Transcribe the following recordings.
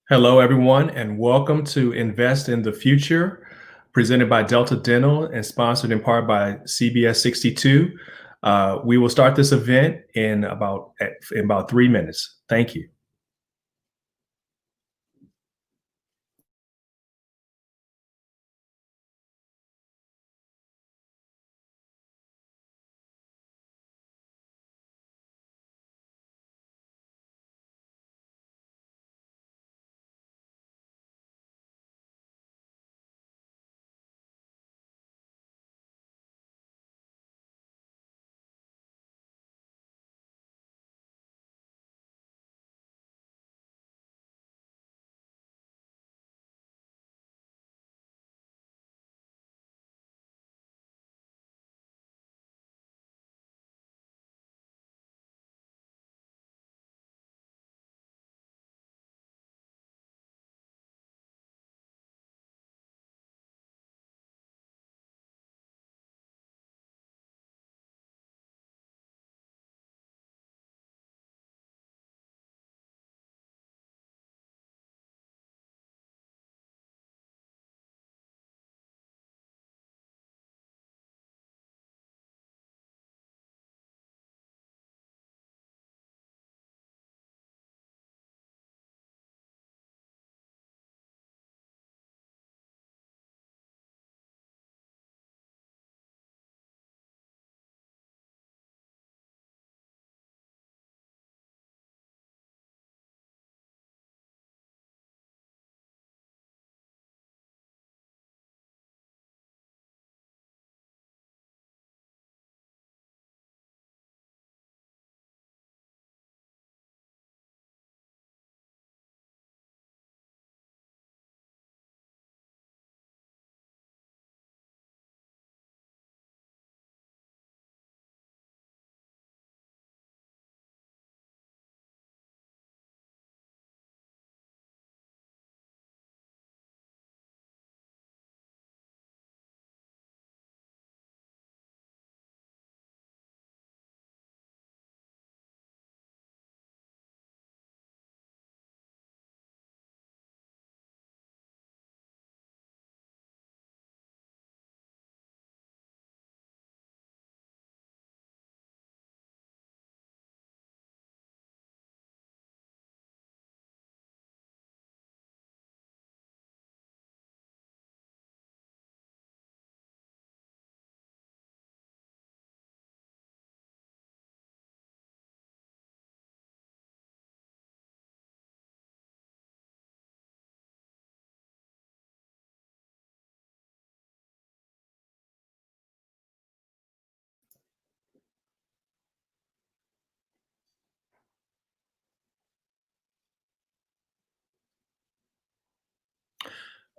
Hello, everyone, and welcome to Invest in the Future, presented by Delta Dental and sponsored in part by CBS 62. We will start this event in about 3 minutes. Thank you.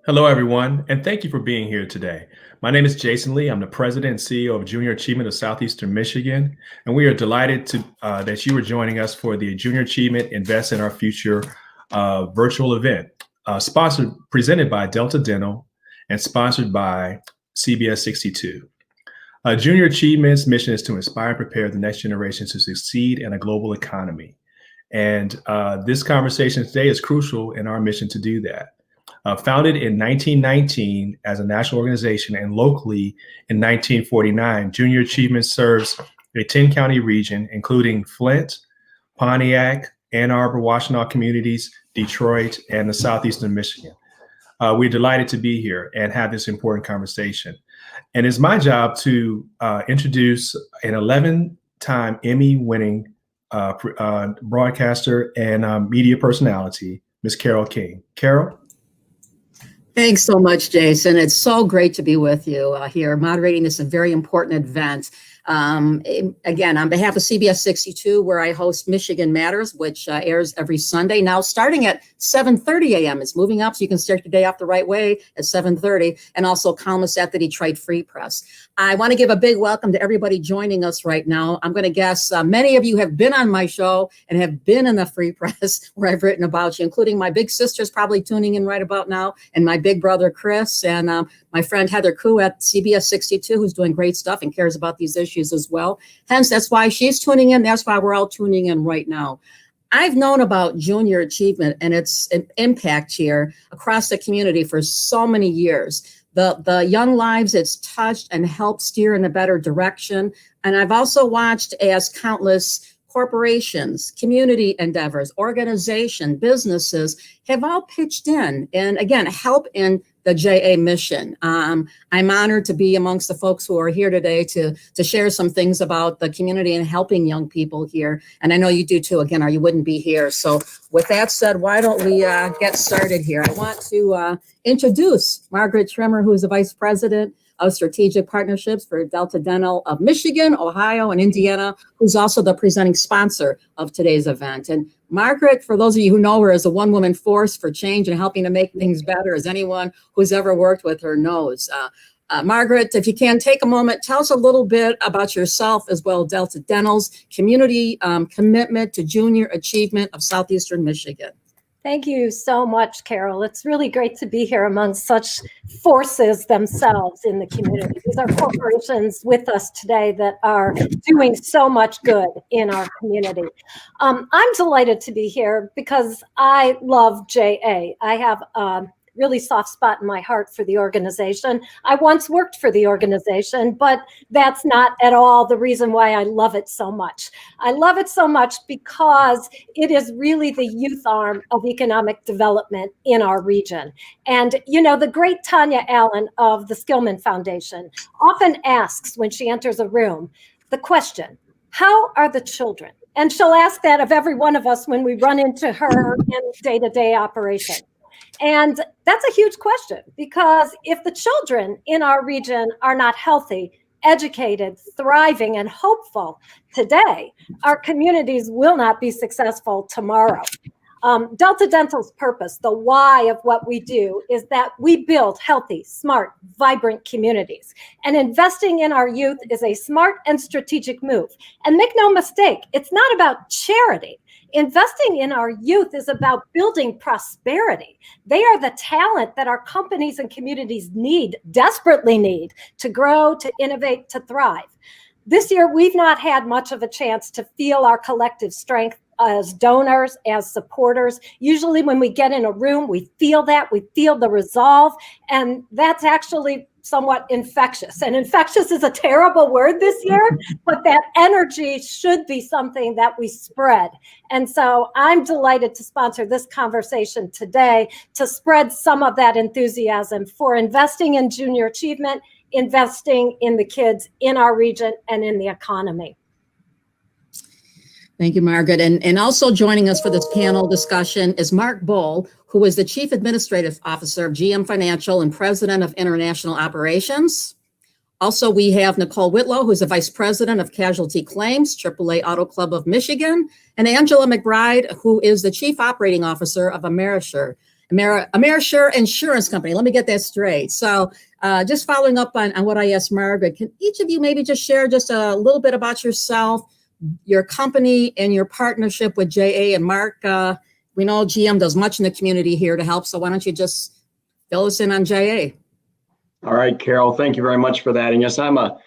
Hello, everyone, and thank you for being here today. My name is Jason Lee. I'm the president and CEO of Junior Achievement of Southeastern Michigan, and we are delighted that you are joining us for the Junior Achievement Invest in Our Future virtual event, presented by Delta Dental and sponsored by CBS 62. Junior Achievement's mission is to inspire and prepare the next generation to succeed in a global economy. And this conversation today is crucial in our mission to do that. Founded in 1919 as a national organization and locally in 1949, Junior Achievement serves a 10-county region, including Flint, Pontiac, Ann Arbor, Washtenaw communities, Detroit, and the Southeastern Michigan. We're delighted to be here and have this important conversation. And it's my job to introduce an 11-time Emmy-winning broadcaster and media personality, Ms. Carol King. Carol? Thanks so much, Jason. It's so great to be with you here, moderating this very important event. Again, on behalf of CBS 62, where I host Michigan Matters, which airs every Sunday, now starting at 7:30 a.m. It's moving up, so you can start your day off the right way at 7:30, and also columnist at the Detroit Free Press. I want to give a big welcome to everybody joining us right now. I'm going to guess many of you have been on my show and have been in the Free Press where I've written about you, including my big sister's probably tuning in right about now, and my big brother, Chris, and my friend Heather Koo at CBS 62, who's doing great stuff and cares about these issues as well. Hence, that's why she's tuning in. That's why we're all tuning in right now. I've known about junior achievement and its impact here across the community for so many years. The young lives it's touched and helped steer in a better direction. And I've also watched as countless corporations, community endeavors, organizations, businesses have all pitched in and again, help in the JA mission. I'm honored to be amongst the folks who are here today to share some things about the community and helping young people here. And I know you do too, again, or you wouldn't be here. So with that said, why don't we get started here? I want to introduce Margaret Trimmer, who is the Vice President of Strategic Partnerships for Delta Dental of Michigan, Ohio, and Indiana, who's also the presenting sponsor of today's event. And Margaret, for those of you who know her, is a one-woman force for change and helping to make things better, as anyone who's ever worked with her knows. Margaret, if you can take a moment, tell us a little bit about yourself as well as Delta Dental's community commitment to junior achievement of Southeastern Michigan. Thank you so much, Carol. It's really great to be here among such forces themselves in the community. These are corporations with us today that are doing so much good in our community. I'm delighted to be here because I love JA. I have really soft spot in my heart for the organization. I once worked for the organization, but that's not at all the reason why I love it so much. I love it so much because it is really the youth arm of economic development in our region. And, you know, the great Tanya Allen of the Skillman Foundation often asks when she enters a room, the question, how are the children? And she'll ask that of every one of us when we run into her in day-to-day operation. And that's a huge question, because if the children in our region are not healthy, educated, thriving, and hopeful today, our communities will not be successful tomorrow. Delta Dental's purpose, the why of what we do, is that we build healthy, smart, vibrant communities. And investing in our youth is a smart and strategic move. And make no mistake, it's not about charity. Investing in our youth is about building prosperity. They are the talent that our companies and communities need, desperately need, to grow, to innovate, to thrive. This year, we've not had much of a chance to feel our collective strength as donors, as supporters. Usually when we get in a room, we feel that, we feel the resolve, and that's actually somewhat infectious. And infectious is a terrible word this year, but that energy should be something that we spread. And so I'm delighted to sponsor this conversation today to spread some of that enthusiasm for investing in junior achievement, investing in the kids in our region and in the economy. Thank you, Margaret. And also joining us for this panel discussion is Mark Bull, who is the Chief Administrative Officer of GM Financial and President of International Operations. Also, we have Nicole Whitlow, who's the Vice President of Casualty Claims, AAA Auto Club of Michigan, and Angela McBride, who is the Chief Operating Officer of Amerisure Insurance Company. Let me get that straight. So just following up on what I asked Margaret, can each of you maybe just share just a little bit about yourself, your company, and your partnership with JA? And Mark, we know GM does much in the community here to help, so why don't you just fill us in on JA? All right, Carol, thank you very much for that. And yes, I'm a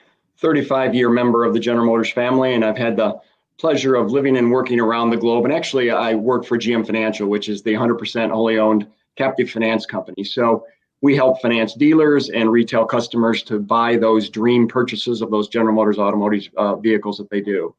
35-year member of the General Motors family, and I've had the pleasure of living and working around the globe. And actually, I work for GM Financial, which is the 100% wholly owned captive finance company. So we help finance dealers and retail customers to buy those dream purchases of those General Motors automotive vehicles that they do.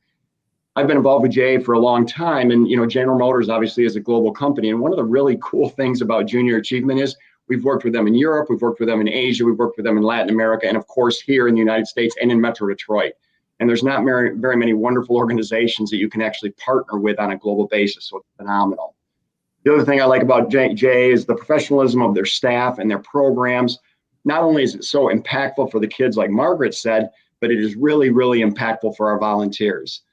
I've been involved with JA for a long time, and General Motors obviously is a global company. And one of the really cool things about junior achievement is we've worked with them in Europe, we've worked with them in Asia, we've worked with them in Latin America, and of course here in the United States and in Metro Detroit. And there's not very many wonderful organizations that you can actually partner with on a global basis, so it's phenomenal. The other thing I like about JA is the professionalism of their staff and their programs. Not only is it so impactful for the kids, like Margaret said, but it is really, really impactful for our volunteers.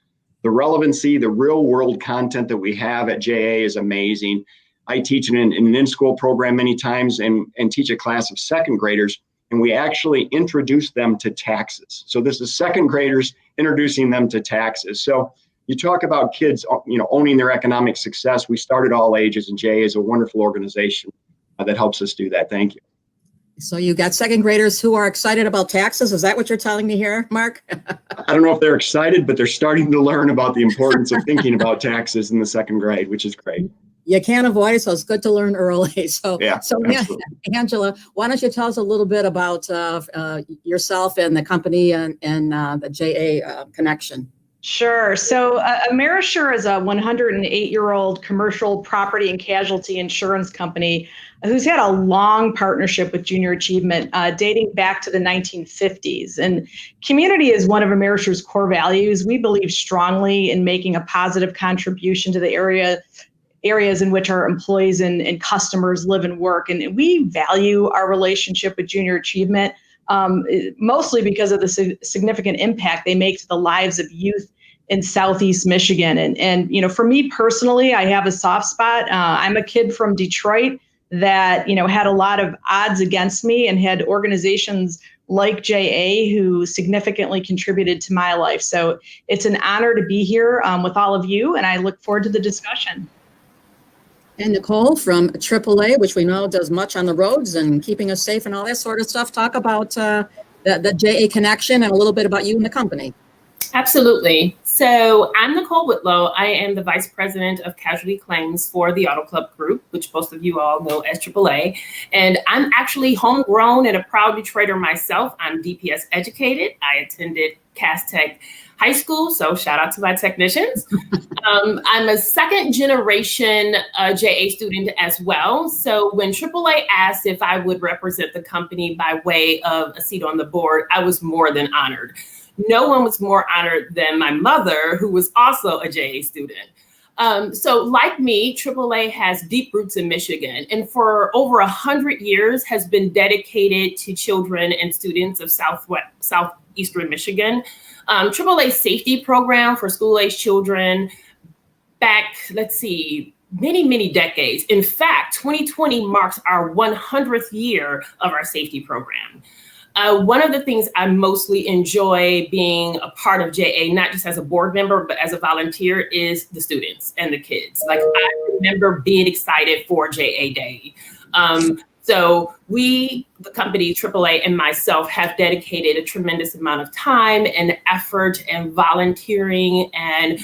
The relevancy, the real world content that we have at JA is amazing. I teach in an in-school program many times and teach a class of second graders, and we actually introduce them to taxes. So this is second graders introducing them to taxes. So you talk about kids, owning their economic success. We start at all ages, and JA is a wonderful organization that helps us do that. Thank you. So you got second graders who are excited about taxes. Is that what you're telling me here, Mark? I don't know if they're excited, but they're starting to learn about the importance of thinking about taxes in the second grade, which is great. You can't avoid it, so it's good to learn early. So, Yeah, absolutely. Angela, why don't you tell us a little bit about yourself and the company and the JA connection? Sure. So Amerisure is a 108-year-old commercial property and casualty insurance company who's had a long partnership with Junior Achievement dating back to the 1950s. And community is one of Amerisure's core values. We believe strongly in making a positive contribution to the areas in which our employees and customers live and work. And we value our relationship with Junior Achievement mostly because of the significant impact they make to the lives of youth in Southeast Michigan. And you know, for me personally, I have a soft spot. I'm a kid from Detroit that, you know, had a lot of odds against me and had organizations like JA who significantly contributed to my life. So it's an honor to be here with all of you, and I look forward to the discussion. And Nicole from AAA, which we know does much on the roads and keeping us safe and all that sort of stuff. Talk about the JA connection and a little bit about you and the company. Absolutely. So I'm Nicole Whitlow. I am the Vice President of Casualty Claims for the Auto Club Group, which most of you all know as AAA. And I'm actually homegrown and a proud Detroiter myself. I'm DPS educated. I attended Cass Tech High School, so shout out to my technicians. I'm a second generation JA student as well. So when AAA asked if I would represent the company by way of a seat on the board, I was more than honored. No one was more honored than my mother, who was also a JA student. So like me, AAA has deep roots in Michigan, and for over 100 years has been dedicated to children and students of Southeastern Michigan. AAA safety program for school-age children back, many decades. In fact, 2020 marks our 100th year of our safety program. One of the things I mostly enjoy being a part of JA, not just as a board member, but as a volunteer, is the students and the kids. Like, I remember being excited for JA Day. So we, the company, AAA, and myself have dedicated a tremendous amount of time and effort and volunteering and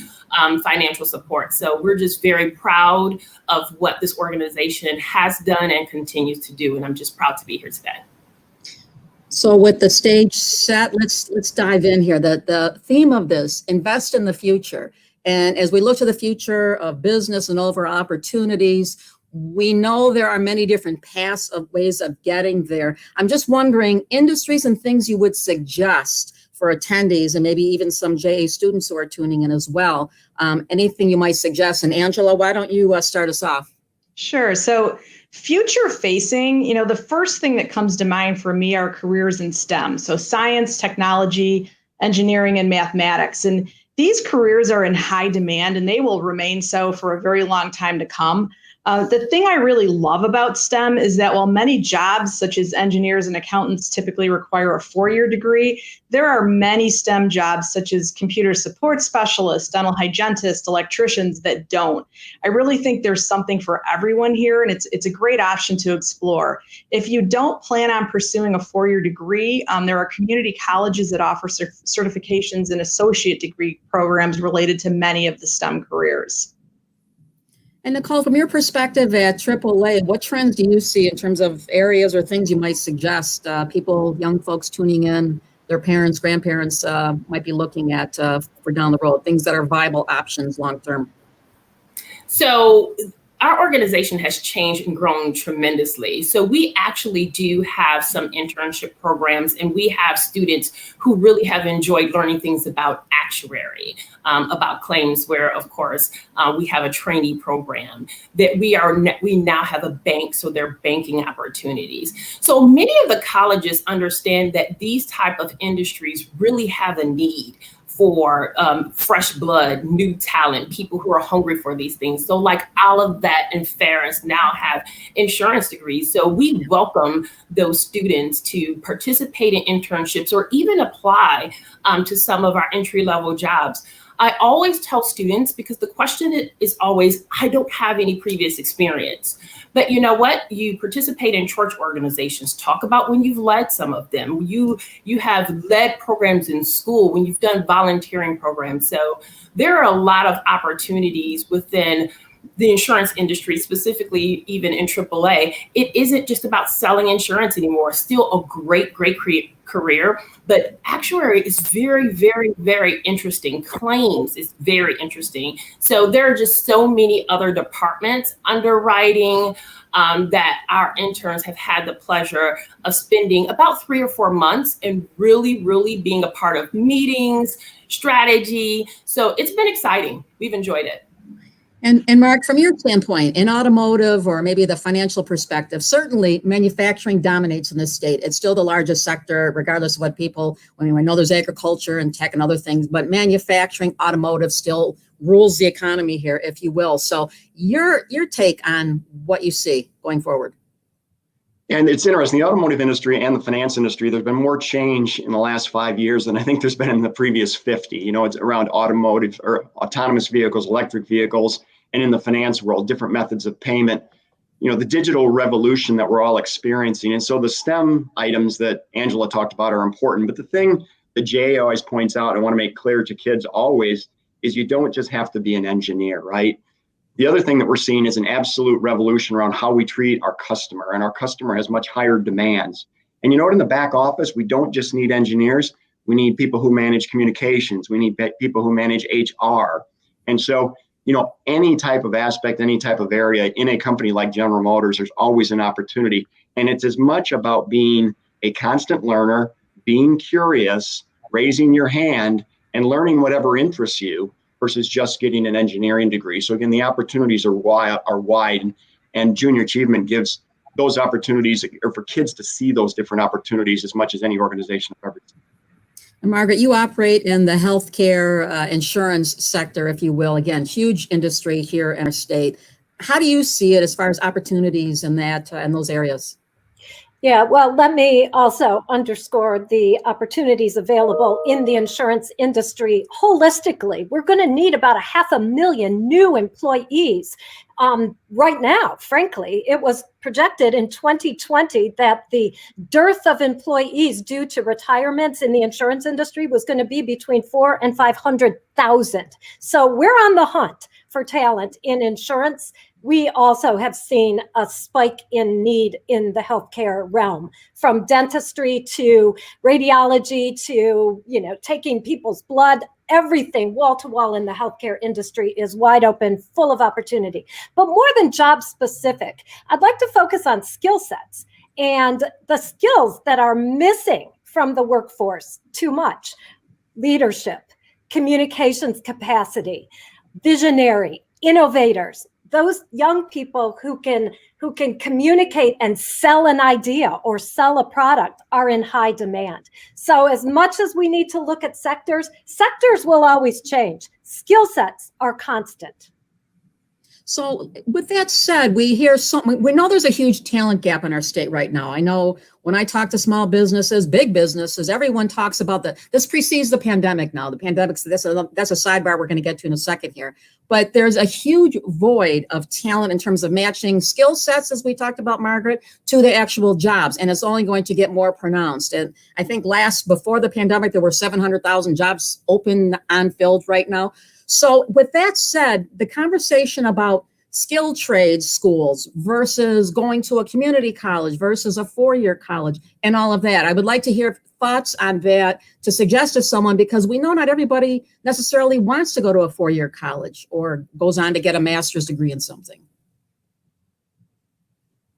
financial support. So we're just very proud of what this organization has done and continues to do. And I'm just proud to be here today. So with the stage set, let's dive in here. The theme of this, invest in the future. And as we look to the future of business and over opportunities, we know there are many different paths of ways of getting there. I'm just wondering, industries and things you would suggest for attendees and maybe even some JA students who are tuning in as well. Anything you might suggest? And Angela, why don't you start us off? Sure. So future facing, you know, the first thing that comes to mind for me are careers in STEM. So science, technology, engineering, and mathematics. And these careers are in high demand, and they will remain so for a very long time to come. The thing I really love about STEM is that while many jobs, such as engineers and accountants, typically require a 4-year degree, there are many STEM jobs, such as computer support specialists, dental hygienists, electricians, that don't. I really think there's something for everyone here, and it's a great option to explore. If you don't plan on pursuing a 4-year degree, there are community colleges that offer certifications and associate degree programs related to many of the STEM careers. And Nicole, from your perspective at AAA, what trends do you see in terms of areas or things you might suggest people, young folks tuning in, their parents, grandparents might be looking at for down the road, things that are viable options long term? So our organization has changed and grown tremendously. So we actually do have some internship programs, and we have students who really have enjoyed learning things about actuary, about claims, where, of course, we have a trainee program that we now have a bank, so there are banking opportunities. So many of the colleges understand that these type of industries really have a need for fresh blood, new talent, people who are hungry for these things. So like Olive Vet and Ferris now have insurance degrees. So we welcome those students to participate in internships or even apply to some of our entry-level jobs. I always tell students, because the question is always, I don't have any previous experience. But you know what? You participate in church organizations. Talk about when you've led some of them. You have led programs in school, when you've done volunteering programs. So there are a lot of opportunities within the insurance industry, specifically even in AAA. It isn't just about selling insurance anymore. Still a great career, but actuary is very, very, very interesting. Claims is very interesting. So there are just so many other departments, underwriting, that our interns have had the pleasure of spending about 3 or 4 months and really, really being a part of meetings, strategy. So it's been exciting. We've enjoyed it. And Mark, from your standpoint, in automotive or maybe the financial perspective, certainly manufacturing dominates in this state. It's still the largest sector, regardless of what people, I mean, I know there's agriculture and tech and other things, but manufacturing, automotive still rules the economy here, if you will. So your take on what you see going forward. And it's interesting, the automotive industry and the finance industry, there's been more change in the last 5 years than I think there's been in the previous 50. You know, it's around automotive or autonomous vehicles, electric vehicles, and in the finance world, different methods of payment, you know, the digital revolution that we're all experiencing. And so the STEM items that Angela talked about are important. But the thing that Jay always points out, I want to make clear to kids always, is you don't just have to be an engineer, right? The other thing that we're seeing is an absolute revolution around how we treat our customer, and our customer has much higher demands. And you know what, in the back office, we don't just need engineers, we need people who manage communications, we need people who manage HR. And so, you know, any type of aspect, any type of area in a company like General Motors, there's always an opportunity. And it's as much about being a constant learner, being curious, raising your hand, and learning whatever interests you, versus just getting an engineering degree. So again, the opportunities are wide, and Junior Achievement gives those opportunities, or for kids to see those different opportunities as much as any organization I've ever seen. And Margaret, you operate in the healthcare insurance sector, if you will. Again, huge industry here in our state. How do you see it as far as opportunities in that in those areas? Yeah, well, let me also underscore the opportunities available in the insurance industry holistically. We're going to need about 500,000 new employees right now. Frankly, it was projected in 2020 that the dearth of employees due to retirements in the insurance industry was going to be between 400,000 and 500,000. So we're on the hunt for talent in insurance. We also have seen a spike in need in the healthcare realm, from dentistry to radiology to, you know, taking people's blood. Everything wall to wall in the healthcare industry is wide open, full of opportunity. But more than job specific, I'd like to focus on skill sets and the skills that are missing from the workforce too much: leadership, communications capacity, visionary, innovators. Those young people who can communicate and sell an idea or sell a product are in high demand. So as much as we need to look at sectors will always change. Skill sets are constant. So with that said, we know there's a huge talent gap in our state right now. I know when I talk to small businesses, big businesses, everyone talks about this precedes the pandemic now. The pandemic's that's a sidebar we're going to get to in a second here. But there's a huge void of talent in terms of matching skill sets, as we talked about, Margaret, to the actual jobs. And it's only going to get more pronounced. And I think before the pandemic, there were 700,000 jobs open, unfilled right now. So with that said, the conversation about skilled trades schools versus going to a community college versus a four-year college and all of that, I would like to hear thoughts on that to suggest to someone, because we know not everybody necessarily wants to go to a four-year college or goes on to get a master's degree in something.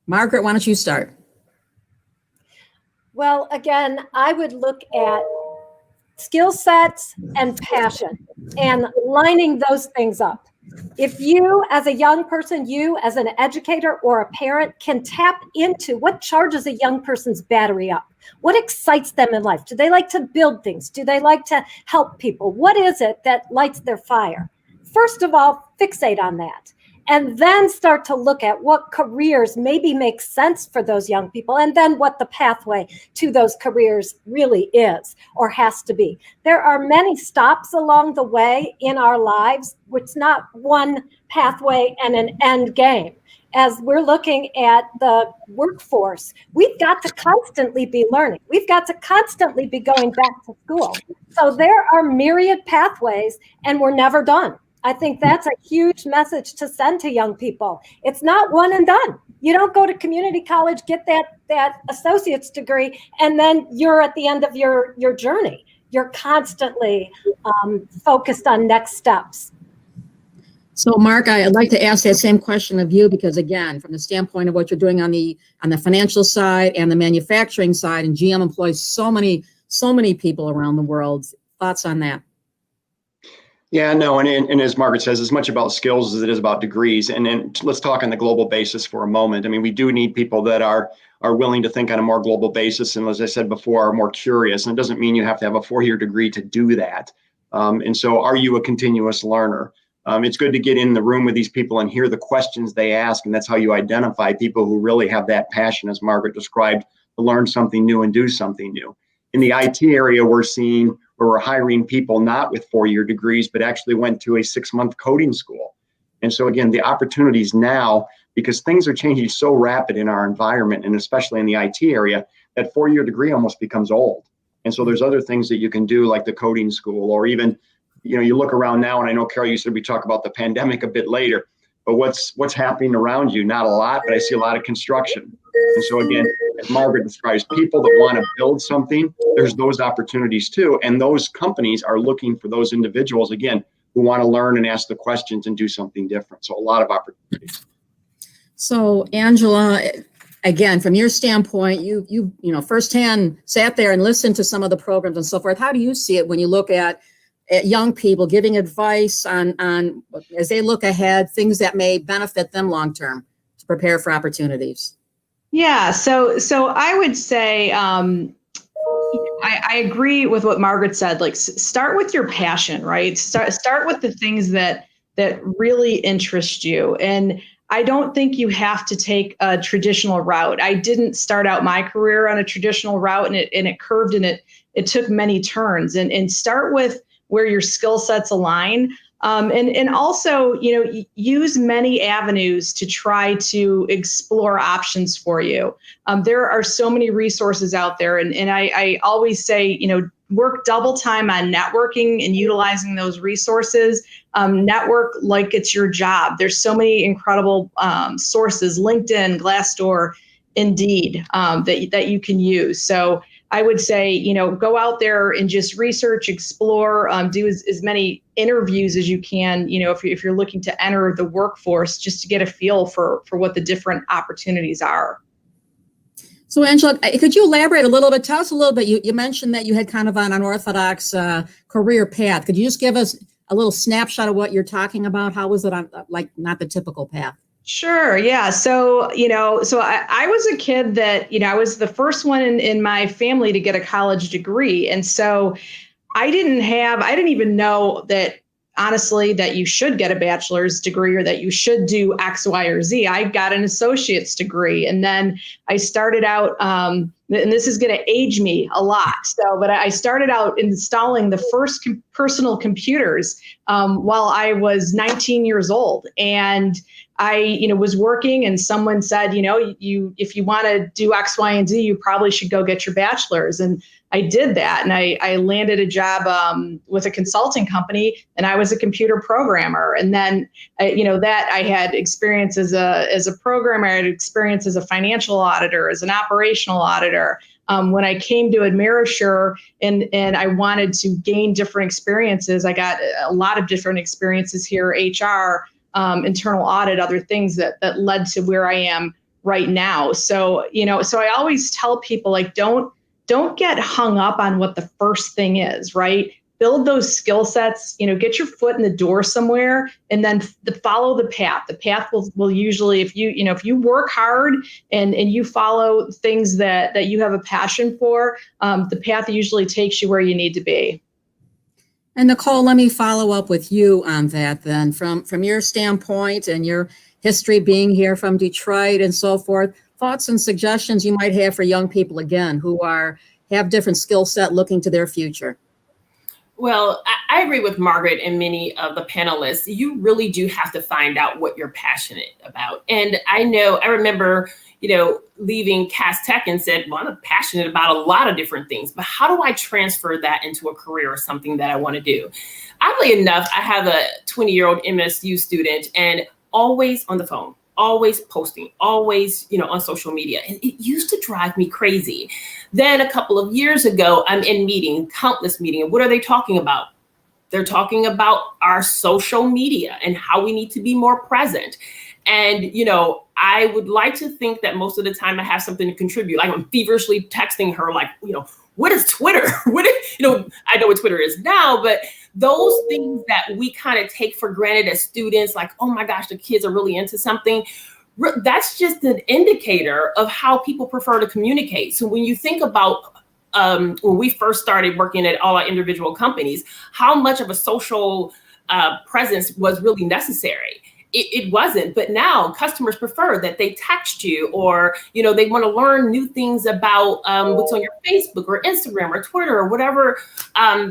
Margaret, why don't you start? Well, again, I would look at skill sets and passion and lining those things up. If you as a young person, you as an educator or a parent can tap into what charges a young person's battery up, what excites them in life. Do they like to build things? Do they like to help people? What is it that lights their fire? First of all, fixate on that and then start to look at what careers maybe make sense for those young people, and then what the pathway to those careers really is or has to be. There are many stops along the way in our lives, which is not one pathway and an end game. As we're looking at the workforce, we've got to constantly be learning. We've got to constantly be going back to school. So there are myriad pathways, and we're never done. I think that's a huge message to send to young people. It's not one and done. You don't go to community college, get that associate's degree, and then you're at the end of your journey. You're constantly focused on next steps. So Mark, I'd like to ask that same question of you, because again, from the standpoint of what you're doing on the financial side and the manufacturing side, and GM employs so many people around the world. Thoughts on that? Yeah, no, and as Margaret says, as much about skills as it is about degrees. And then let's talk on the global basis for a moment. I mean, we do need people that are willing to think on a more global basis, and as I said before, are more curious. And it doesn't mean you have to have a 4-year degree to do that. And so, are you a continuous learner? It's good to get in the room with these people and hear the questions they ask, and that's how you identify people who really have that passion, as Margaret described, to learn something new and do something new. In the IT area, we're seeing where we're hiring people not with 4-year degrees, but actually went to a 6-month coding school. And so again, the opportunities now, because things are changing so rapid in our environment, and especially in the IT area, that 4-year degree almost becomes old. And so there's other things that you can do, like the coding school, or even, you look around now, and I know, Carol, you said we talk about the pandemic a bit later, but what's happening around you? Not a lot, but I see a lot of construction. And so again, as Margaret describes, people that want to build something, there's those opportunities too. And those companies are looking for those individuals, again, who want to learn and ask the questions and do something different. So a lot of opportunities. So Angela, again, from your standpoint, you firsthand sat there and listened to some of the programs and so forth. How do you see it when you look at young people giving advice on as they look ahead, things that may benefit them long term to prepare for opportunities? Yeah, so I would say I agree with what Margaret said. Like, start with your passion, right? Start with the things that really interest you. And I don't think you have to take a traditional route. I didn't start out my career on a traditional route, and it curved, and it took many turns. And start with where your skill sets align. And also, use many avenues to try to explore options for you. There are so many resources out there. And I always say, work double time on networking and utilizing those resources. Network like it's your job. There's so many incredible sources, LinkedIn, Glassdoor, Indeed, that you can use. So I would say, go out there and just research, explore, do as many interviews as you can, if you're looking to enter the workforce, just to get a feel for what the different opportunities are. So Angela, could you elaborate a little bit? Tell us a little bit. You mentioned that you had kind of an unorthodox career path. Could you just give us a little snapshot of what you're talking about? How was it on, not the typical path? Sure. Yeah. So, I was a kid that, I was the first one in my family to get a college degree. And so I didn't even know that, honestly, that you should get a bachelor's degree or that you should do X, Y, or Z. I got an associate's degree. And then I started out, and this is going to age me a lot. But I started out installing the first personal computers while I was 19 years old. And I, was working, and someone said, if you want to do X, Y, and Z, you probably should go get your bachelor's. And I did that, and I landed a job with a consulting company, and I was a computer programmer. And then, that I had experience as a programmer, I had experience as a financial auditor, as an operational auditor. When I came to Amerisure and I wanted to gain different experiences, I got a lot of different experiences here, HR, internal audit, other things that led to where I am right now. So, so I always tell people, like, don't get hung up on what the first thing is, right? Build those skill sets, get your foot in the door somewhere, and then follow the path. The path will usually, if you work hard and you follow things that you have a passion for, the path usually takes you where you need to be. And Nicole, let me follow up with you on that then. From your standpoint and your history being here from Detroit and so forth, thoughts and suggestions you might have for young people, again, who have different skill set looking to their future. Well, I agree with Margaret and many of the panelists. You really do have to find out what you're passionate about. And I remember, leaving Cass Tech and said, well, I'm passionate about a lot of different things, but how do I transfer that into a career or something that I want to do? Oddly enough, I have a 20-year-old MSU student and always on the phone, always posting, always, on social media. And it used to drive me crazy. Then a couple of years ago, I'm in countless meetings. And what are they talking about? They're talking about our social media and how we need to be more present. And, I would like to think that most of the time I have something to contribute. Like I'm feverishly texting her, like, what is Twitter? I know what Twitter is now, but those things that we kind of take for granted as students, like, oh my gosh, the kids are really into something. That's just an indicator of how people prefer to communicate. So when you think about when we first started working at all our individual companies, how much of a social presence was really necessary. It wasn't, but now customers prefer that they text you or, they want to learn new things about what's on your Facebook or Instagram or Twitter or whatever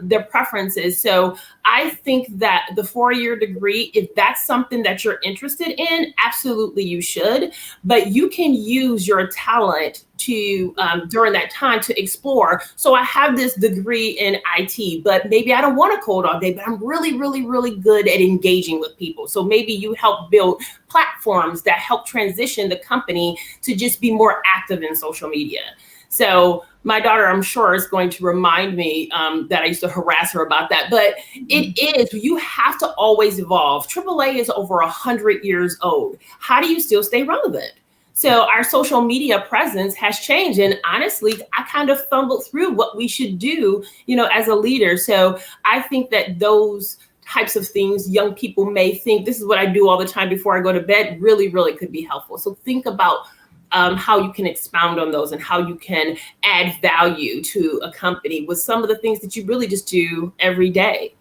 their preference is. So I think that the 4-year degree, if that's something that you're interested in, absolutely you should, but you can use your talent to during that time to explore. So I have this degree in IT, but maybe I don't want to code all day, but I'm really, really, really good at engaging with people. So maybe you help build platforms that help transition the company to just be more active in social media. So my daughter, I'm sure, is going to remind me that I used to harass her about that. But you have to always evolve. AAA is over 100 years old. How do you still stay relevant? So our social media presence has changed. And honestly, I kind of fumbled through what we should do, as a leader. So I think that those types of things young people may think this is what I do all the time before I go to bed really, really could be helpful. So think about how you can expound on those and how you can add value to a company with some of the things that you really just do every day.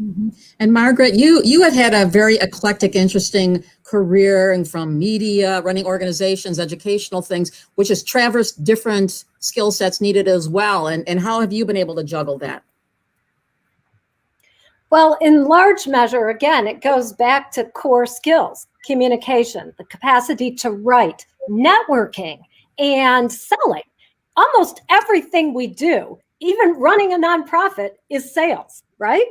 Mm-hmm. And Margaret, you have had a very eclectic, interesting career, and from media, running organizations, educational things, which has traversed different skill sets needed as well. And how have you been able to juggle that? Well, in large measure, again, it goes back to core skills, communication, the capacity to write, networking, and selling. Almost everything we do, even running a nonprofit, is sales, right?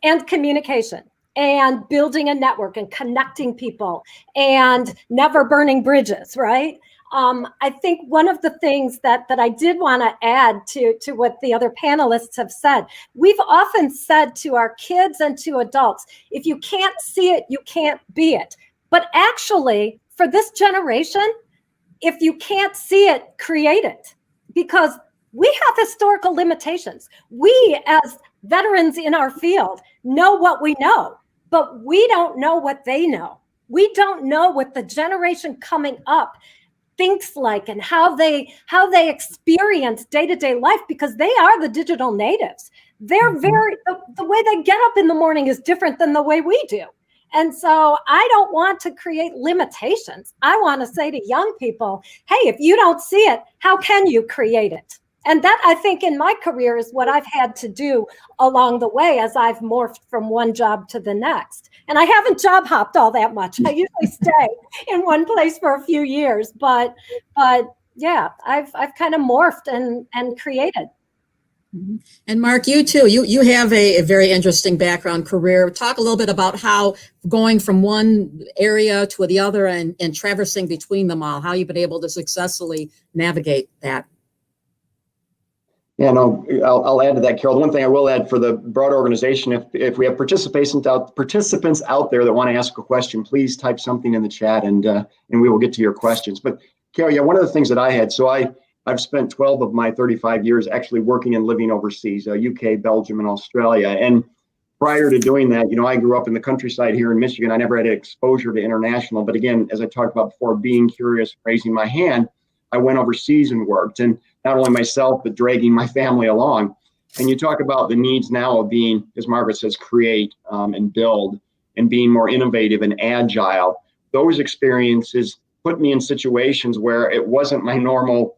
And communication and building a network and connecting people and never burning bridges, right? I think one of the things that I did want to add to what the other panelists have said, we've often said to our kids and to adults, if you can't see it, you can't be it. But actually, for this generation, if you can't see it, create it. Because we have historical limitations. We, as veterans in our field, know what we know, but we don't know what they know. We don't know what the generation coming up thinks like and how they experience day-to-day life, because they are the digital natives. They're the way they get up in the morning is different than the way we do. And so I don't want to create limitations. I want to say to young people, hey, if you don't see it, how can you create it? And that, I think, in my career is what I've had to do along the way as I've morphed from one job to the next. And I haven't job hopped all that much. I usually stay in one place for a few years, but yeah, I've kind of morphed and created. And Mark, you too, you have a very interesting background career. Talk a little bit about how going from one area to the other and traversing between them all, how you've been able to successfully navigate that. Yeah, no, I'll add to that, Carol. The one thing I will add for the broad organization, if we have participants out there that want to ask a question, please type something in the chat and we will get to your questions. But Carol, yeah, one of the things that I had, so I've spent 12 of my 35 years actually working and living overseas, UK, Belgium, and Australia. And prior to doing that, I grew up in the countryside here in Michigan. I never had exposure to international. But again, as I talked about before, being curious, raising my hand, I went overseas and worked. And not only myself, but dragging my family along. And you talk about the needs now of being, as Margaret says, create and build and being more innovative and agile. Those experiences put me in situations where it wasn't my normal,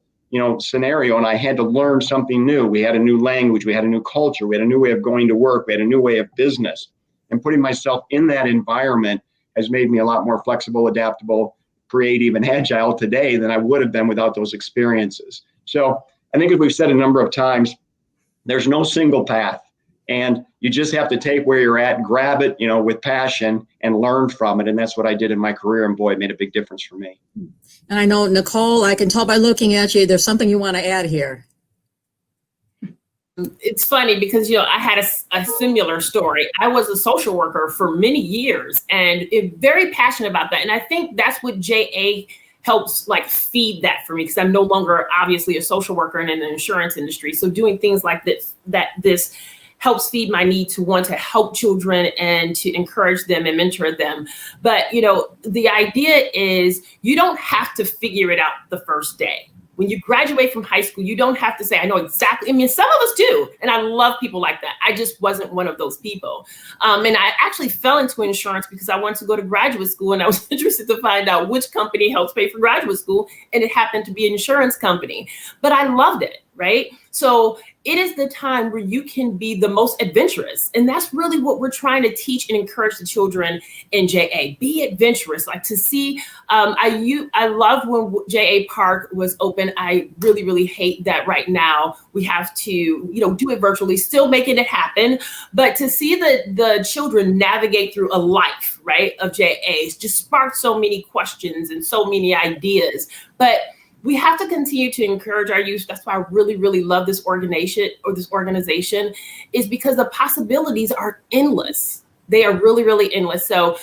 scenario, and I had to learn something new. We had a new language, we had a new culture, we had a new way of going to work, we had a new way of business. And putting myself in that environment has made me a lot more flexible, adaptable, creative, and agile today than I would have been without those experiences. So I think, as we've said a number of times, there's no single path, and you just have to take where you're at, grab it, with passion, and learn from it. And that's what I did in my career, and boy, it made a big difference for me. And I know, Nicole, I can tell by looking at you, there's something you want to add here. It's funny because, I had a similar story. I was a social worker for many years and very passionate about that. And I think that's what JA helps feed that for me, because I'm no longer obviously a social worker and in the insurance industry. So doing things like this helps feed my need to want to help children and to encourage them and mentor them. But, the idea is you don't have to figure it out the first day. When you graduate from high school, you don't have to say, I know exactly. I mean, some of us do. And I love people like that. I just wasn't one of those people. And I actually fell into insurance because I wanted to go to graduate school, and I was interested to find out which company helps pay for graduate school. And it happened to be an insurance company. But I loved it, right? So it is the time where you can be the most adventurous. And that's really what we're trying to teach and encourage the children in JA. Be adventurous. To see, I loved when JA Park was open. I really, really hate that right now we have to, do it virtually, still making it happen. But to see the children navigate through a life, right, of JAs just sparked so many questions and so many ideas. But we have to continue to encourage our youth. That's why I really, really love this organization, is because the possibilities are endless. They are really, really endless. So,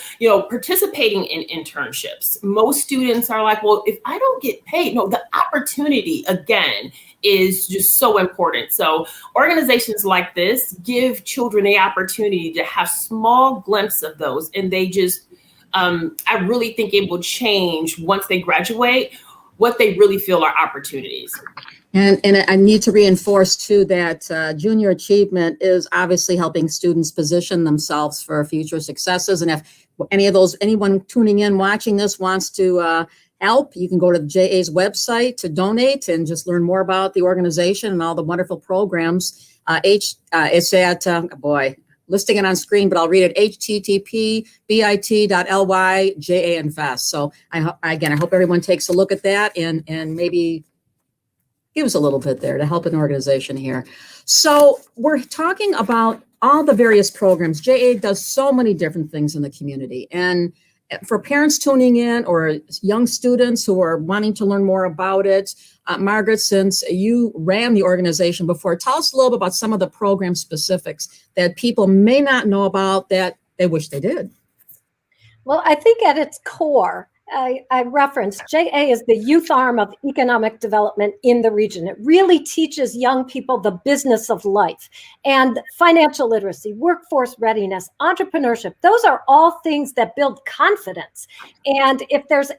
participating in internships, most students are like, well, if I don't get paid, no, the opportunity, again, is just so important. So organizations like this give children the opportunity to have small glimpses of those. And they just, I really think it will change once they graduate what they really feel are opportunities. And I need to reinforce too that junior achievement is obviously helping students position themselves for future successes. And if anyone tuning in, watching this wants to help, you can go to the JA's website to donate and just learn more about the organization and all the wonderful programs. It's at, listing it on screen, but I'll read it, http://bit.ly/JA-invest. So I hope everyone takes a look at that and maybe give us a little bit there to help an organization here. So we're talking about all the various programs. JA does so many different things in the community. And for parents tuning in or young students who are wanting to learn more about it, Margaret, since you ran the organization before, tell us a little bit about some of the program specifics that people may not know about that they wish they did. Well, I think at its core, I referenced JA is the youth arm of economic development in the region. It really teaches young people the business of life and financial literacy, workforce readiness, entrepreneurship. Those are all things that build confidence. And if there's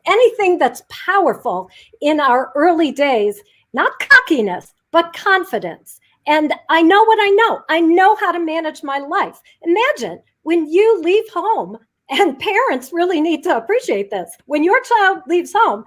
anything that's powerful in our early days, not cockiness, but confidence. And I know what I know. I know how to manage my life. Imagine when you leave home. And parents really need to appreciate this. When your child leaves home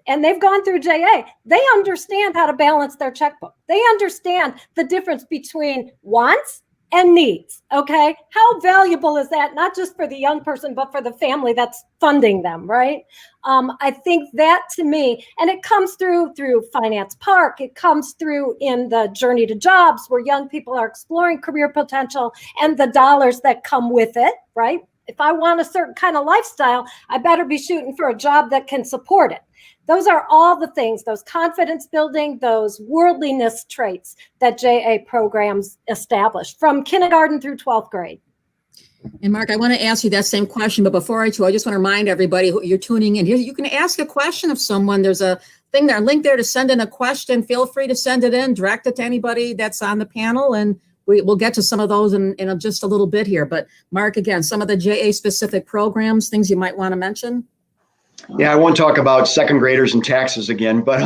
and they've gone through JA, they understand how to balance their checkbook. They understand the difference between wants and needs, okay? How valuable is that, not just for the young person, but for the family that's funding them, right? I think that to me, and it comes through Finance Park, it comes through in the Journey to Jobs, where young people are exploring career potential and the dollars that come with it, right? If I want a certain kind of lifestyle, I better be shooting for a job that can support it. Those are all the things, those confidence building, those worldliness traits that JA programs establish from kindergarten through 12th grade. And Mark, I want to ask you that same question, but before I do, I just want to remind everybody who you're tuning in here, you can ask a question of someone. There's a thing there, a link there to send in a question. Feel free to send it in, direct it to anybody that's on the panel, and we'll get to some of those in just a little bit here. But Mark, again, some of the JA specific programs, things you might want to mention. Yeah, I won't talk about second graders and taxes again, but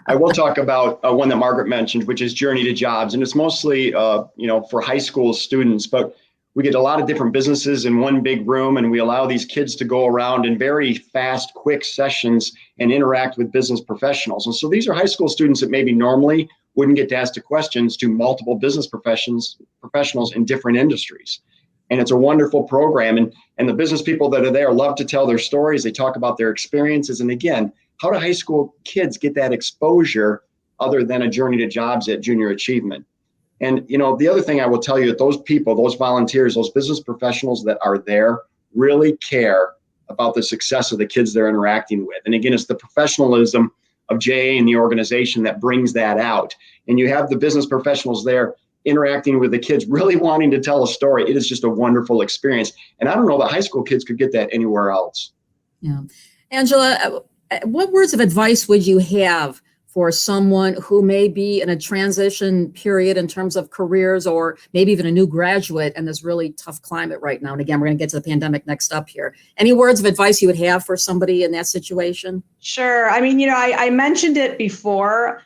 I will talk about one that Margaret mentioned, which is Journey to Jobs. And it's mostly, for high school students, but we get a lot of different businesses in one big room, and we allow these kids to go around in very fast, quick sessions and interact with business professionals. And so these are high school students that maybe normally wouldn't get to ask the questions to multiple business professionals in different industries. And it's a wonderful program. And the business people that are there love to tell their stories. They talk about their experiences. And again, how do high school kids get that exposure other than a Journey to Jobs at Junior Achievement? And, the other thing I will tell you that those people, those volunteers, those business professionals that are there really care about the success of the kids they're interacting with. And again, it's the professionalism of JA and the organization that brings that out. And you have the business professionals there interacting with the kids, really wanting to tell a story. It is just a wonderful experience. And I don't know that high school kids could get that anywhere else. Yeah. Angela, what words of advice would you have for someone who may be in a transition period in terms of careers, or maybe even a new graduate in this really tough climate right now? And again, we're going to get to the pandemic next up here. Any words of advice you would have for somebody in that situation? Sure. I mean, I mentioned it before.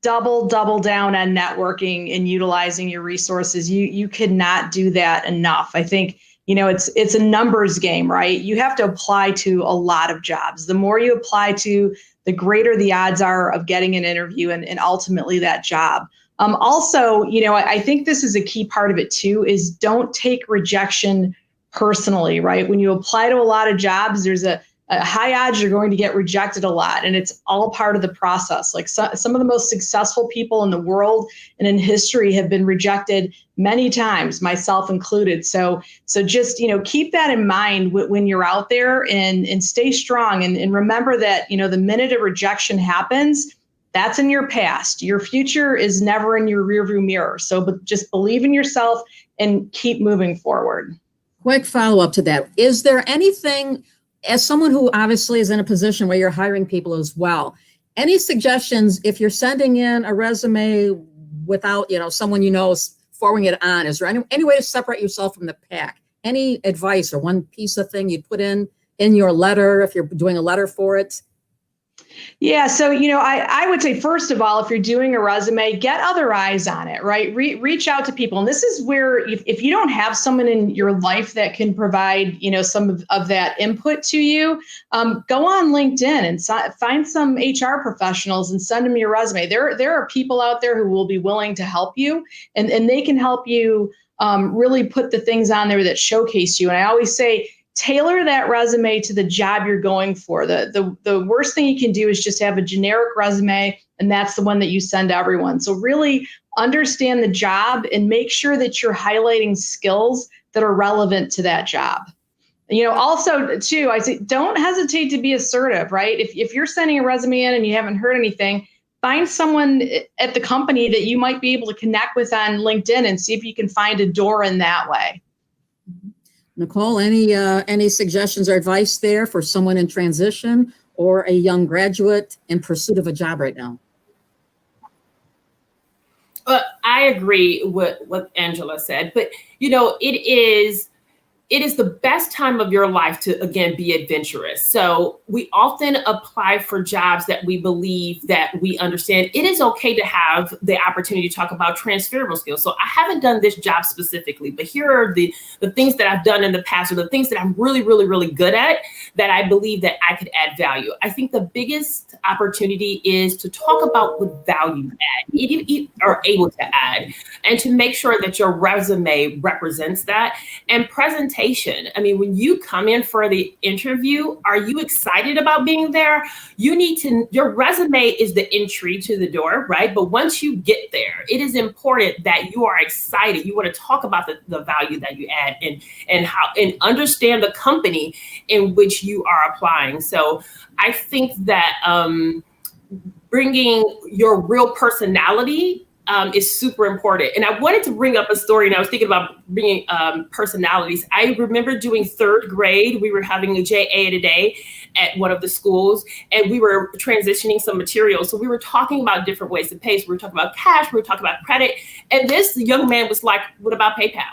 Double down on networking and utilizing your resources. You could not do that enough. I think, it's a numbers game, right? You have to apply to a lot of jobs. The more you apply to, the greater the odds are of getting an interview and ultimately that job. Also, I think this is a key part of it too, is don't take rejection personally, right? When you apply to a lot of jobs, there's a high odds you're going to get rejected a lot, and it's all part of the process. Like some of the most successful people in the world and in history have been rejected many times, myself included. So just, keep that in mind when you're out there, and stay strong, and remember that, the minute a rejection happens, that's in your past. Your future is never in your rearview mirror. So just believe in yourself and keep moving forward. Quick follow-up to that. Is there anything, as someone who obviously is in a position where you're hiring people as well, any suggestions if you're sending in a resume without, someone forwarding it on? Is there any way to separate yourself from the pack? Any advice or one piece of thing you'd put in your letter if you're doing a letter for it? Yeah. So, I would say, first of all, if you're doing a resume, get other eyes on it, right? Reach out to people. And this is where if you don't have someone in your life that can provide, some of that input to you, go on LinkedIn and find some HR professionals and send them your resume. There are people out there who will be willing to help you, and they can help you really put the things on there that showcase you. And I always say, tailor that resume to the job you're going for. The worst thing you can do is just have a generic resume, and that's the one that you send to everyone. So really understand the job and make sure that you're highlighting skills that are relevant to that job. Also too, I say, don't hesitate to be assertive, right? If you're sending a resume in and you haven't heard anything, find someone at the company that you might be able to connect with on LinkedIn and see if you can find a door in that way. Nicole, any suggestions or advice there for someone in transition or a young graduate in pursuit of a job right now? I agree with what Angela said, but it is the best time of your life to, again, be adventurous. So we often apply for jobs that we believe that we understand. It is okay to have the opportunity to talk about transferable skills. So I haven't done this job specifically, but here are the things that I've done in the past, or the things that I'm really, really, really good at that I believe that I could add value. I think the biggest opportunity is to talk about what value you are able to add, and to make sure that your resume represents that. And presentation. I mean, when you come in for the interview, are you excited about being there? Your resume is the entry to the door, right? But once you get there, it is important that you are excited. You want to talk about the value that you add, and understand the company in which you are applying. So I think that bringing your real personality is super important. And I wanted to bring up a story, and I was thinking about bringing personalities. I remember doing third grade. We were having a JA today at one of the schools, and we were transitioning some materials. So we were talking about different ways to pay. So we were talking about cash, we were talking about credit. And this young man was like, what about PayPal?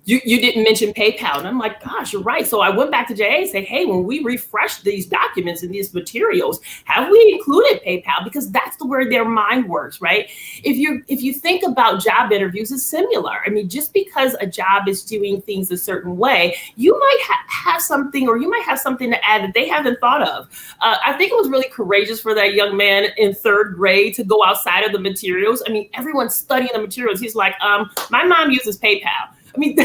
you didn't mention PayPal. And I'm like, gosh, you're right. So I went back to JA and said, hey, when we refresh these documents and these materials, have we included PayPal? Because that's the where their mind works, right? If you think about job interviews, it's similar. I mean, just because a job is doing things a certain way, you might have something, or you might have something to add that they haven't thought of. I think it was really courageous for that young man in 3rd grade to go outside of the materials. I mean, everyone's studying the materials. He's like, my mom uses PayPal. I mean,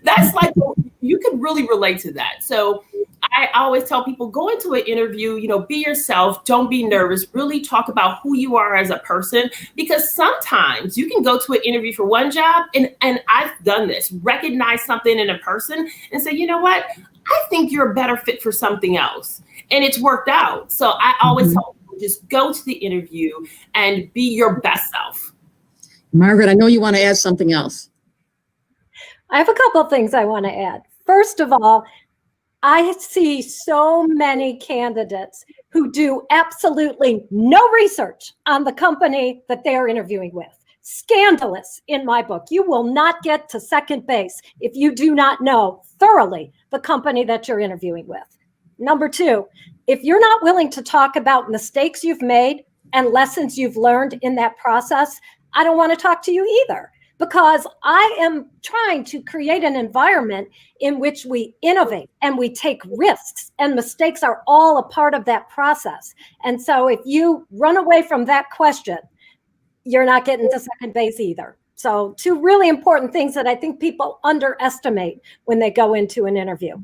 that's like, you can really relate to that. So I always tell people, go into an interview, be yourself, don't be nervous, really talk about who you are as a person, because sometimes you can go to an interview for one job, and I've done this, recognize something in a person and say, you know what, I think you're a better fit for something else. And it's worked out. So I always tell people, just go to the interview and be your best self. Margaret, I know you want to add something else. I have a couple of things I want to add. First of all, I see so many candidates who do absolutely no research on the company that they're interviewing with. Scandalous in my book. You will not get to second base if you do not know thoroughly the company that you're interviewing with. Number 2, if you're not willing to talk about mistakes you've made and lessons you've learned in that process, I don't want to talk to you either. Because I am trying to create an environment in which we innovate and we take risks, and mistakes are all a part of that process. And so if you run away from that question, you're not getting to second base either. So 2 really important things that I think people underestimate when they go into an interview.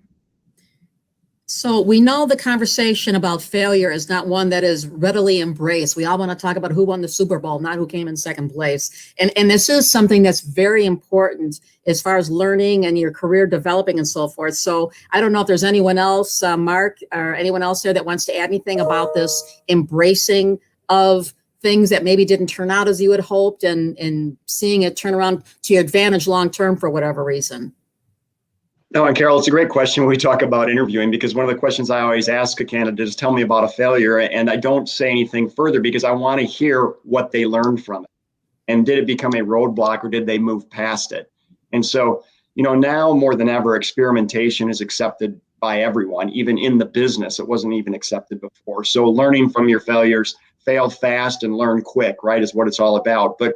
So we know the conversation about failure is not one that is readily embraced. We all want to talk about who won the Super Bowl, not who came in second place. And this is something that's very important as far as learning and your career developing and so forth. So I don't know if there's anyone else, Mark, or anyone else there that wants to add anything about this embracing of things that maybe didn't turn out as you had hoped, and seeing it turn around to your advantage long-term for whatever reason. No, and Carol, it's a great question when we talk about interviewing, because one of the questions I always ask a candidate is, tell me about a failure. And I don't say anything further because I want to hear what they learned from it. And did it become a roadblock, or did they move past it? And so, now more than ever, experimentation is accepted by everyone, even in the business. It wasn't even accepted before. So learning from your failures, fail fast and learn quick, right, is what it's all about. But,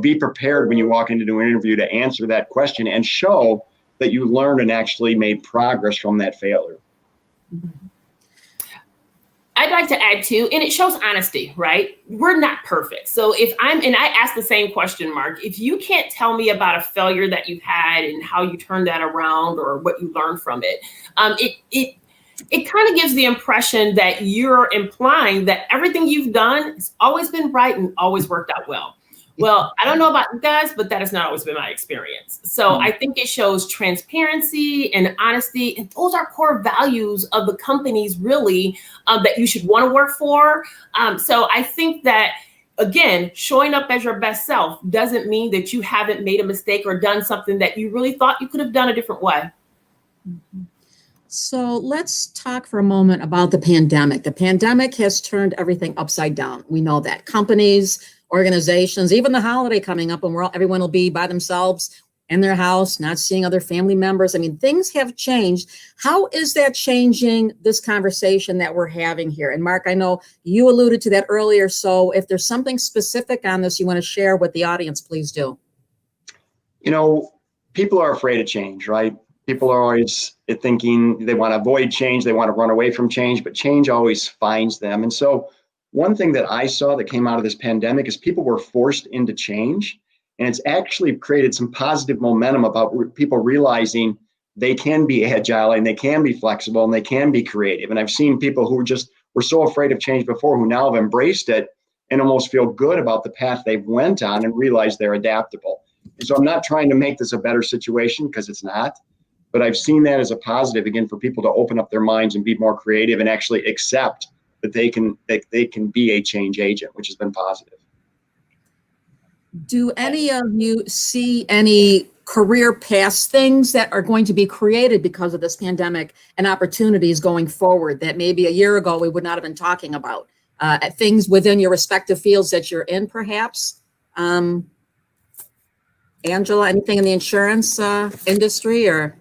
be prepared when you walk into an interview to answer that question and show that you learned and actually made progress from that failure. I'd like to add too, and it shows honesty, right? We're not perfect. So and I ask the same question, Mark, if you can't tell me about a failure that you've had and how you turned that around or what you learned from it, it kind of gives the impression that you're implying that everything you've done has always been right and always worked out well. Well, I don't know about you guys, but that has not always been my experience. So I think it shows transparency and honesty. And those are core values of the companies really that you should want to work for. So I think that, again, showing up as your best self doesn't mean that you haven't made a mistake or done something that you really thought you could have done a different way. So let's talk for a moment about the pandemic. The pandemic has turned everything upside down. We know that. Companies, organizations, even the holiday coming up, and everyone will be by themselves in their house, not seeing other family members. I mean, things have changed. How is that changing this conversation that we're having here? And Mark, I know you alluded to that earlier. So if there's something specific on this you want to share with the audience, please do. People are afraid of change, right? People are always thinking they want to avoid change. They want to run away from change, but change always finds them. And so one thing that I saw that came out of this pandemic is people were forced into change, and it's actually created some positive momentum about people realizing they can be agile and they can be flexible and they can be creative. And I've seen people who were so afraid of change before, who now have embraced it and almost feel good about the path they've went on and realize they're adaptable. And so I'm not trying to make this a better situation, because it's not, but I've seen that as a positive, again, for people to open up their minds and be more creative and actually accept that they can be a change agent, which has been positive. Do any of you see any career paths, things that are going to be created because of this pandemic and opportunities going forward that maybe a year ago we would not have been talking about? Things within your respective fields that you're in, perhaps? Angela, anything in the insurance industry or?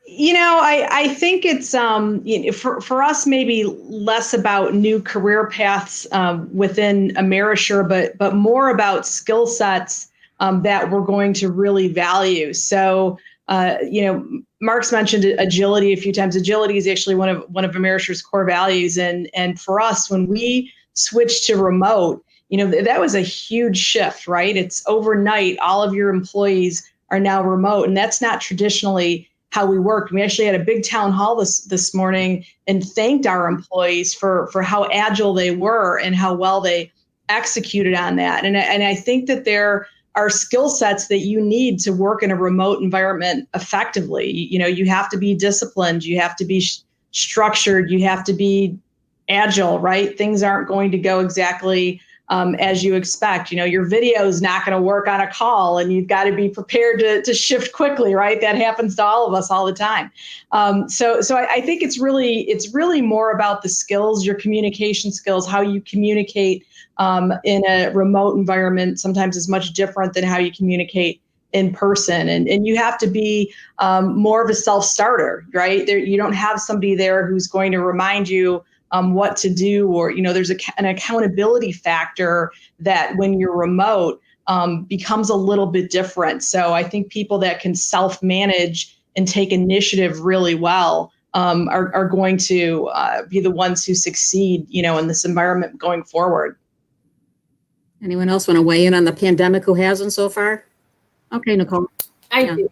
I think it's for us maybe less about new career paths within Amerisure, but more about skill sets that we're going to really value. So Mark's mentioned agility a few times. Agility is actually one of Amerisure's core values, and for us, when we switched to remote, that was a huge shift, right? It's overnight. All of your employees are now remote, and that's not traditionally how we worked. We actually had a big town hall this morning and thanked our employees for how agile they were and how well they executed on that. And I think that there are skill sets that you need to work in a remote environment effectively. You have to be disciplined, you have to be structured, you have to be agile, right? Things aren't going to go exactly as you expect. Your video is not going to work on a call, and you've got to be prepared to shift quickly, right? That happens to all of us all the time. So I think it's really more about the skills, your communication skills, how you communicate in a remote environment sometimes is much different than how you communicate in person. And you have to be more of a self-starter, right? You don't have somebody there who's going to remind you what to do, or there's an accountability factor that when you're remote becomes a little bit different. So I think people that can self-manage and take initiative really well are going to be the ones who succeed, in this environment going forward. Anyone else want to weigh in on the pandemic who hasn't so far? Okay, Nicole. I do.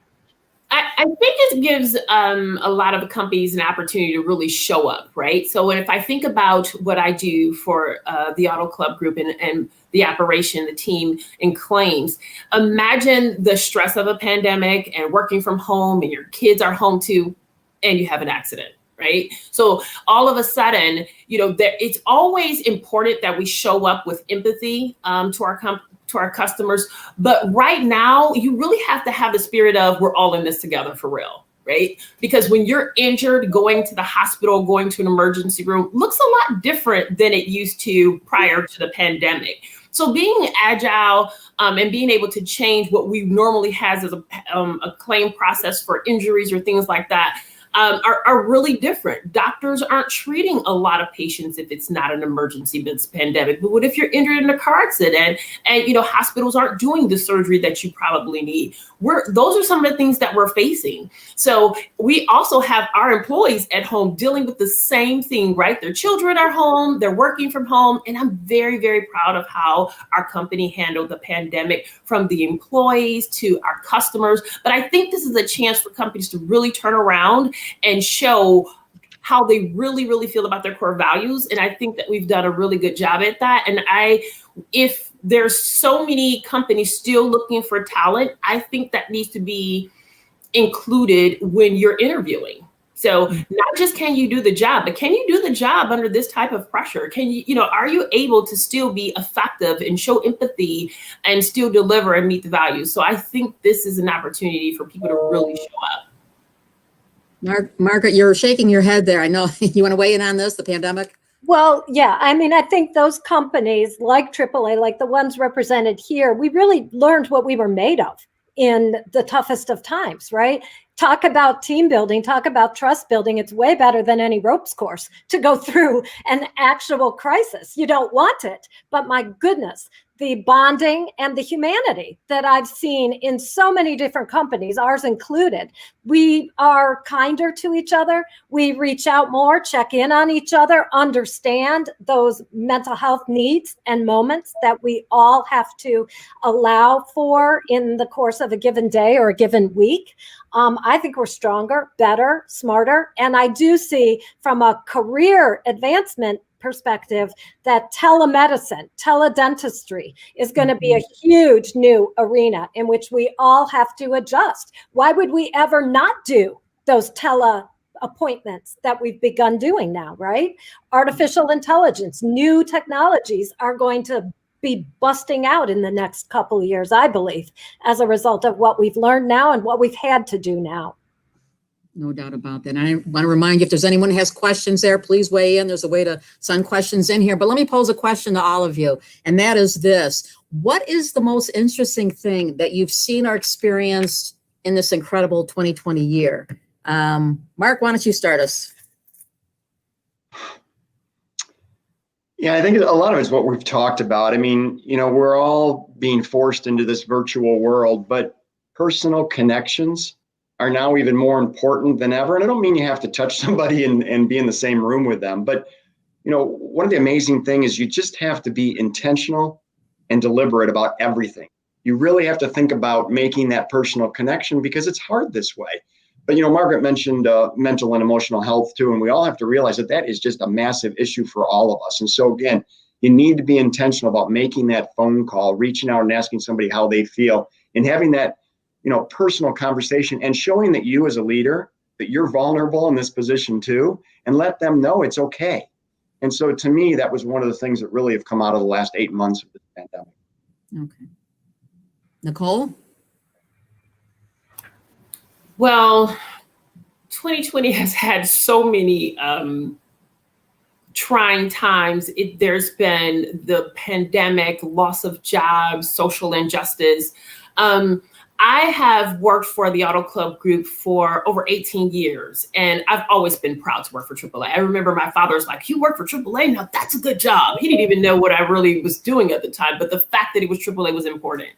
I think it gives a lot of companies an opportunity to really show up, right? So if I think about what I do for the Auto Club Group and the operation, the team, and claims, imagine the stress of a pandemic and working from home, and your kids are home too, and you have an accident, right? So all of a sudden, it's always important that we show up with empathy to our customers. But right now, you really have to have the spirit of we're all in this together for real, right? Because when you're injured, going to the hospital, going to an emergency room looks a lot different than it used to prior to the pandemic. So being agile and being able to change what we normally has as a claim process for injuries or things like that are really different. Doctors aren't treating a lot of patients if it's not an emergency this pandemic. But what if you're injured in a car accident and hospitals aren't doing the surgery that you probably need? Those are some of the things that we're facing. So we also have our employees at home dealing with the same thing, right? Their children are home, they're working from home. And I'm very, very proud of how our company handled the pandemic, from the employees to our customers. But I think this is a chance for companies to really turn around and show how they really, really feel about their core values. And I think that we've done a really good job at that. And if there's so many companies still looking for talent, I think that needs to be included when you're interviewing. So not just can you do the job, but can you do the job under this type of pressure? Can you, are you able to still be effective and show empathy and still deliver and meet the values? So I think this is an opportunity for people to really show up. Margaret, you're shaking your head there. I know you want to weigh in on this, the pandemic? Well, yeah, I think those companies like AAA, like the ones represented here, we really learned what we were made of in the toughest of times, right? Talk about team building, talk about trust building. It's way better than any ropes course to go through an actual crisis. You don't want it, but my goodness, the bonding and the humanity that I've seen in so many different companies, ours included. We are kinder to each other. We reach out more, check in on each other, understand those mental health needs and moments that we all have to allow for in the course of a given day or a given week. I think we're stronger, better, smarter. And I do see from a career advancement perspective that telemedicine, teledentistry is going to be a huge new arena in which we all have to adjust. Why would we ever not do those appointments that we've begun doing now, right? Artificial intelligence, new technologies are going to be busting out in the next couple of years, I believe, as a result of what we've learned now and what we've had to do now. No doubt about that. And I want to remind you, if there's anyone who has questions there, please weigh in. There's a way to send questions in here. But let me pose a question to all of you. And that is this: what is the most interesting thing that you've seen or experienced in this incredible 2020 year? Mark, why don't you start us? Yeah, I think a lot of it's what we've talked about. I mean, we're all being forced into this virtual world, but personal connections are now even more important than ever. And I don't mean you have to touch somebody and be in the same room with them, but one of the amazing things is you just have to be intentional and deliberate about everything. You really have to think about making that personal connection because it's hard this way. But, Margaret mentioned mental and emotional health too, and we all have to realize that that is just a massive issue for all of us. And so again, you need to be intentional about making that phone call, reaching out and asking somebody how they feel, and having that, personal conversation and showing that you as a leader, that you're vulnerable in this position too, and let them know it's okay. And so to me, that was one of the things that really have come out of the last 8 months of the pandemic. Okay. Nicole? Well, 2020 has had so many trying times. There's been the pandemic, loss of jobs, social injustice. I have worked for the Auto Club Group for over 18 years, and I've always been proud to work for AAA. I remember my father was like, "You work for AAA? Now that's a good job." He didn't even know what I really was doing at the time, but the fact that it was AAA was important.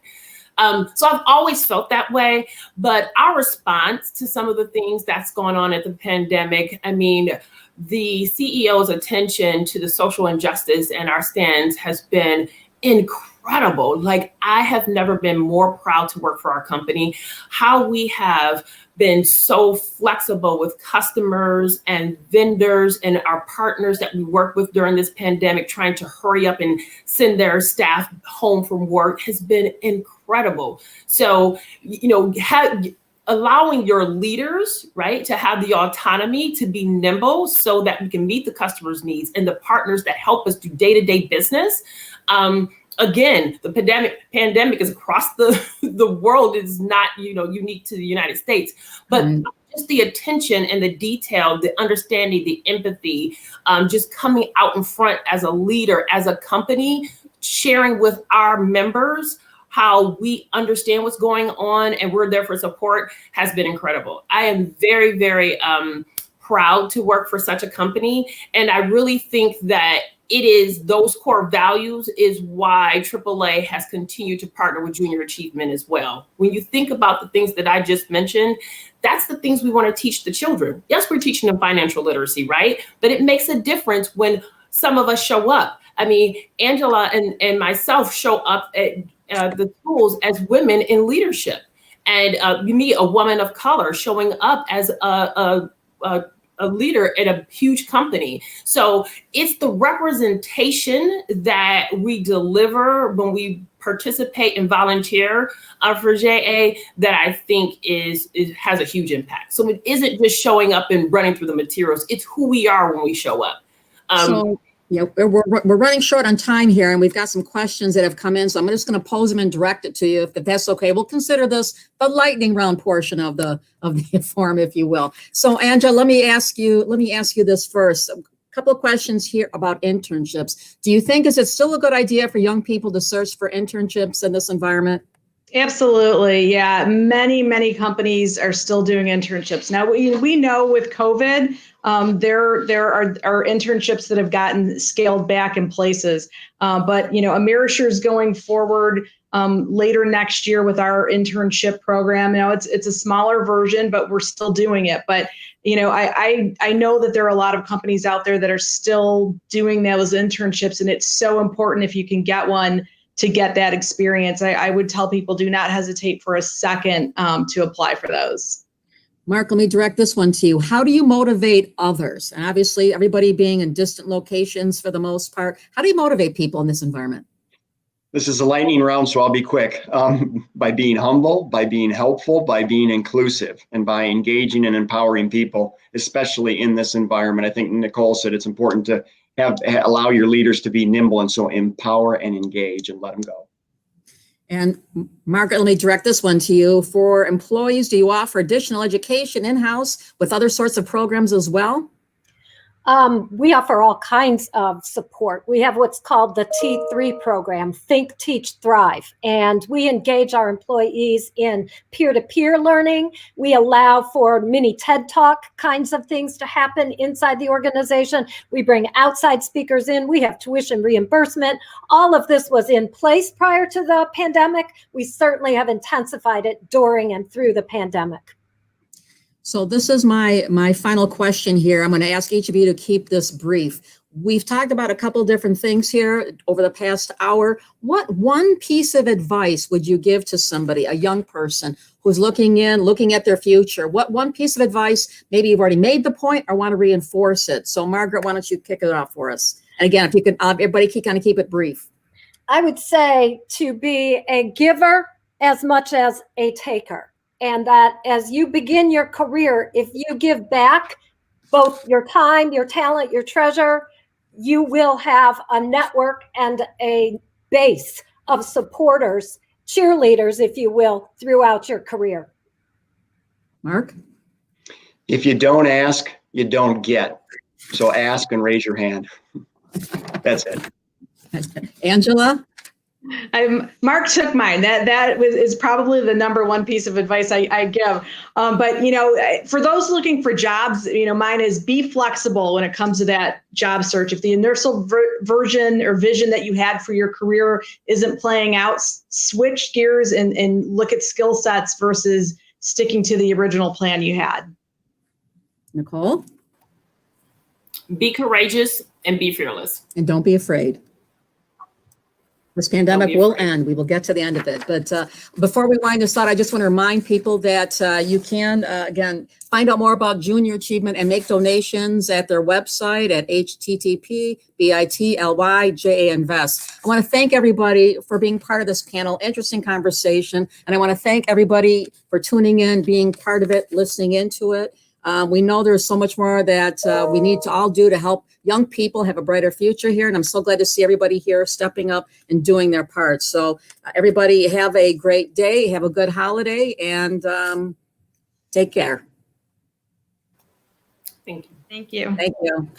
So I've always felt that way, but our response to some of the things that's going on at the pandemic, I mean, the CEO's attention to the social injustice and our stands has been incredible. Like, I have never been more proud to work for our company. How we have been so flexible with customers and vendors and our partners that we work with during this pandemic, trying to hurry up and send their staff home from work has been incredible. So, allowing your leaders, right, to have the autonomy to be nimble so that we can meet the customer's needs and the partners that help us do day-to-day business. Again, the pandemic is across the world. It's not, unique to the United States, but just the attention and the detail, the understanding, the empathy, just coming out in front as a leader, as a company, sharing with our members how we understand what's going on and we're there for support has been incredible. I am very, very proud to work for such a company. And I really think that it is those core values is why AAA has continued to partner with Junior Achievement as well. When you think about the things that I just mentioned, that's the things we want to teach the children. Yes, we're teaching them financial literacy, right? But it makes a difference when some of us show up. I mean, Angela and myself show up at the schools as women in leadership. And you meet a woman of color showing up as a leader at a huge company. So it's the representation that we deliver when we participate and volunteer for JA that I think has a huge impact. So it isn't just showing up and running through the materials. It's who we are when we show up. We're running short on time here, and we've got some questions that have come in. So I'm just going to pose them and direct it to you, if that's okay. We'll consider this the lightning round portion of the forum, if you will. So, Angela, let me ask you this first. A couple of questions here about internships. Do you think is it still a good idea for young people to search for internships in this environment? Absolutely. Yeah. Many companies are still doing internships. Now, we know with COVID, there are internships that have gotten scaled back in places. But, Amerisure is going forward later next year with our internship program. Now, it's a smaller version, but we're still doing it. But, I know that there are a lot of companies out there that are still doing those internships, and it's so important if you can get one to get that experience. I would tell people, do not hesitate for a second to apply for those. Mark, let me direct this one to you. How do you motivate others? And obviously, everybody being in distant locations for the most part, how do you motivate people in this environment? This is a lightning round, so I'll be quick. By being humble, by being helpful, by being inclusive, and by engaging and empowering people, especially in this environment. I think Nicole said it's important to allow your leaders to be nimble, and so empower and engage and let them go. And Margaret, let me direct this one to you. For employees, do you offer additional education in-house with other sorts of programs as well? We offer all kinds of support. We have what's called the T3 program, Think, Teach, Thrive. And we engage our employees in peer-to-peer learning. We allow for mini TED Talk kinds of things to happen inside the organization. We bring outside speakers in. We have tuition reimbursement. All of this was in place prior to the pandemic. We certainly have intensified it during and through the pandemic. So this is my final question here. I'm going to ask each of you to keep this brief. We've talked about a couple different things here over the past hour. What one piece of advice would you give to somebody, a young person who's looking at their future? What one piece of advice, maybe you've already made the point or want to reinforce it? So Margaret, why don't you kick it off for us? And again, if you could, everybody kind of keep it brief. I would say to be a giver as much as a taker. And that as you begin your career, if you give back both your time, your talent, your treasure, you will have a network and a base of supporters, cheerleaders, if you will, throughout your career. Mark? If you don't ask, you don't get. So ask and raise your hand. That's it. Angela? Mark took mine. That is probably the number one piece of advice I give. But for those looking for jobs, mine is be flexible when it comes to that job search. If the initial version or vision that you had for your career isn't playing out, switch gears and look at skill sets versus sticking to the original plan you had. Nicole? Be courageous and be fearless. And don't be afraid. This pandemic will end. We will get to the end of it. But before we wind this out, I just want to remind people that you can, again, find out more about Junior Achievement and make donations at their website at http://bit.ly/JA-invest. I want to thank everybody for being part of this panel, interesting conversation. And I want to thank everybody for tuning in, being part of it, listening into it. We know there's so much more that we need to all do to help young people have a brighter future here. And I'm so glad to see everybody here stepping up and doing their part. So everybody have a great day, have a good holiday, and take care. Thank you. Thank you. Thank you.